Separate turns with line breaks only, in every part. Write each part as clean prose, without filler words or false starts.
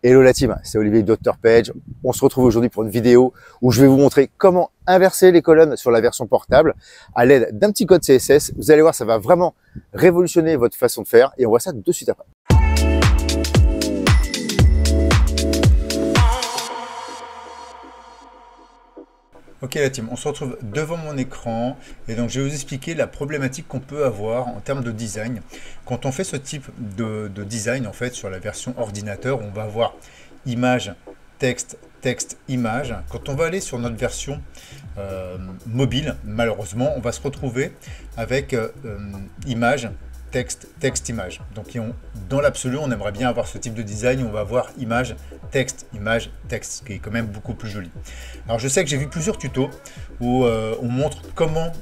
Hello la team, c'est Olivier Dr Page. On se retrouve aujourd'hui pour une vidéo où je vais vous montrer comment inverser les colonnes sur la version portable à l'aide d'un petit code CSS. Vous allez voir, ça va vraiment révolutionner votre façon de faire et on voit ça de suite après.
Ok la team, on se retrouve devant mon écran et donc je vais vous expliquer la problématique qu'on peut avoir en termes de design. Quand on fait ce type de design en fait sur la version ordinateur, on va avoir image, texte, texte, image. Quand on va aller sur notre version mobile, malheureusement, on va se retrouver avec image, texte, texte, image. Donc dans l'absolu, on aimerait bien avoir ce type de design où on va avoir image, texte, ce qui est quand même beaucoup plus joli. Alors je sais que j'ai vu plusieurs tutos où on montre comment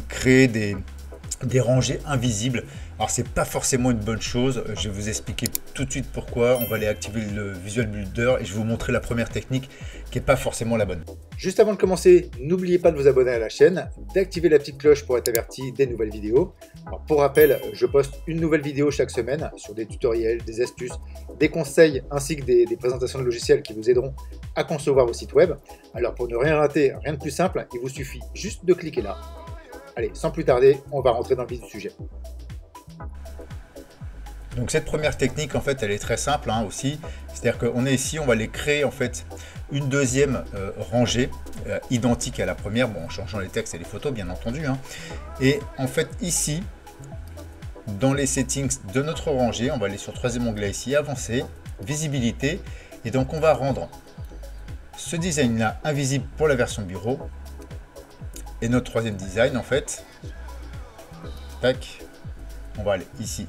créer des rangées invisibles. Alors c'est pas forcément une bonne chose, je vais vous expliquer tout de suite pourquoi. On va aller activer le Visual Builder et je vais vous montrer la première technique qui n'est pas forcément la bonne.
Juste avant de commencer, n'oubliez pas de vous abonner à la chaîne, d'activer la petite cloche pour être averti des nouvelles vidéos. Alors pour rappel, je poste une nouvelle vidéo chaque semaine sur des tutoriels, des astuces, des conseils ainsi que des présentations de logiciels qui vous aideront à concevoir vos sites web. Alors pour ne rien rater, rien de plus simple, il vous suffit juste de cliquer là. Allez, sans plus tarder, on va rentrer dans le vif du sujet.
Donc cette première technique en fait elle est très simple aussi, c'est-à-dire qu'on est ici, on va aller créer en fait une deuxième rangée identique à la première, bon en changeant les textes et les photos bien entendu, et en fait ici dans les settings de notre rangée, on va aller sur le troisième onglet ici, avancer, visibilité, et donc on va rendre ce design là invisible pour la version bureau, et notre troisième design en fait, tac, on va aller ici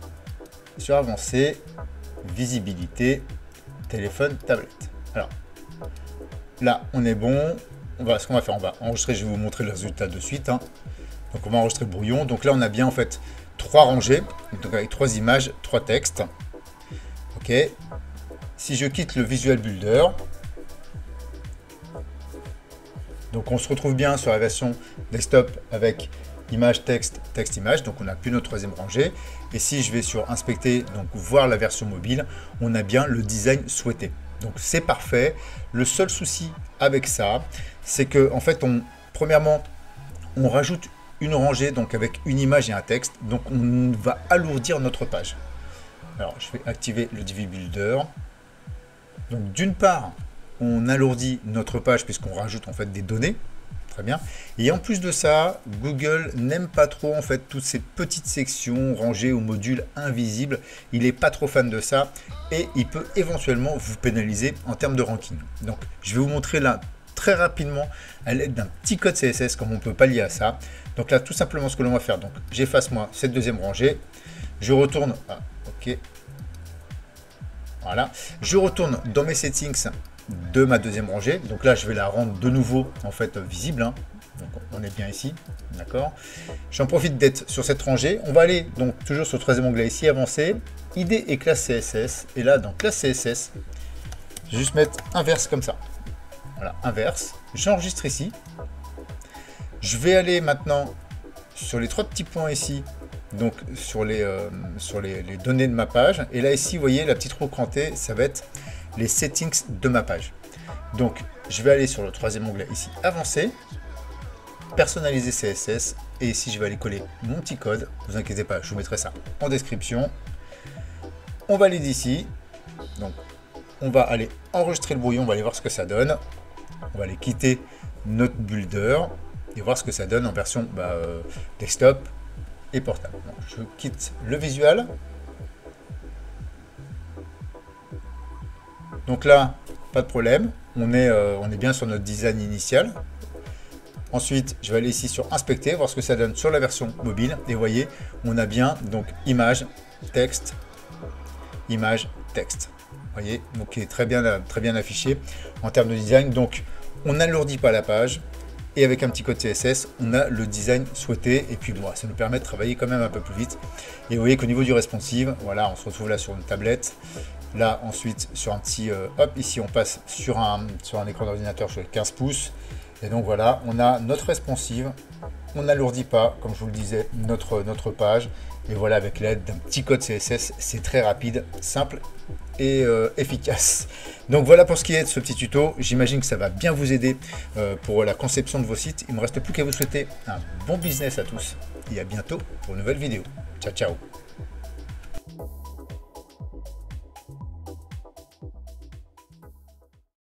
sur avancé, visibilité, téléphone, tablette. Alors là on est bon, ce qu'on va faire, on va enregistrer, je vais vous montrer le résultat de suite, donc on va enregistrer le brouillon. Donc là on a bien en fait trois rangées, donc avec trois images, trois textes. Ok, si je quitte le Visual Builder, donc on se retrouve bien sur la version desktop avec image, texte, texte, image, donc on n'a plus notre troisième rangée. Et si je vais sur inspecter, donc voir la version mobile, on a bien le design souhaité. Donc c'est parfait. Le seul souci avec ça, c'est que en fait, premièrement, on rajoute une rangée donc avec une image et un texte, donc on va alourdir notre page. Alors je vais activer le Divi Builder. Donc d'une part, on alourdit notre page puisqu'on rajoute en fait des données. Très bien. Et en plus de ça, Google n'aime pas trop en fait toutes ces petites sections rangées aux modules invisibles. Il n'est pas trop fan de ça et il peut éventuellement vous pénaliser en termes de ranking. Donc je vais vous montrer là très rapidement à l'aide d'un petit code CSS comme on peut pallier à ça. Donc là tout simplement ce que l'on va faire, donc j'efface moi cette deuxième rangée, je retourne, ok, voilà, je retourne dans mes settings de ma deuxième rangée, donc là je vais la rendre de nouveau en fait visible, donc on est bien ici, d'accord. J'en profite d'être sur cette rangée, on va aller donc toujours sur le troisième onglet ici, avancer, idée et classe CSS, et là dans classe CSS, je vais juste mettre inverse comme ça, voilà, inverse, j'enregistre ici, je vais aller maintenant sur les trois petits points ici, donc sur les données de ma page, et là ici vous voyez la petite roue crantée, ça va être les settings de ma page. Donc je vais aller sur le troisième onglet ici, avancer, personnaliser CSS, et ici je vais aller coller mon petit code, vous inquiétez pas, je vous mettrai ça en description. On valide ici, donc on va aller enregistrer le brouillon, on va aller voir ce que ça donne, on va aller quitter notre builder et voir ce que ça donne en version desktop et portable. Donc, je quitte le visual. Donc là, pas de problème, on est bien sur notre design initial. Ensuite, je vais aller ici sur inspecter, voir ce que ça donne sur la version mobile. Et vous voyez, on a bien donc image, texte, texte. Vous voyez, donc qui est très bien affiché en termes de design. Donc, on n'alourdit pas la page. Et avec un petit code CSS, on a le design souhaité. Et puis, bon, ça nous permet de travailler quand même un peu plus vite. Et vous voyez qu'au niveau du responsive, voilà, on se retrouve là sur une tablette. Là, ensuite, sur un petit... hop, ici, on passe sur un écran d'ordinateur sur les 15 pouces. Et donc, voilà, on a notre responsive. On n'alourdit pas, comme je vous le disais, notre page. Et voilà, avec l'aide d'un petit code CSS, c'est très rapide, simple et efficace. Donc voilà pour ce qui est de ce petit tuto. J'imagine que ça va bien vous aider pour la conception de vos sites. Il ne me reste plus qu'à vous souhaiter un bon business à tous et à bientôt pour une nouvelle vidéo. Ciao, ciao.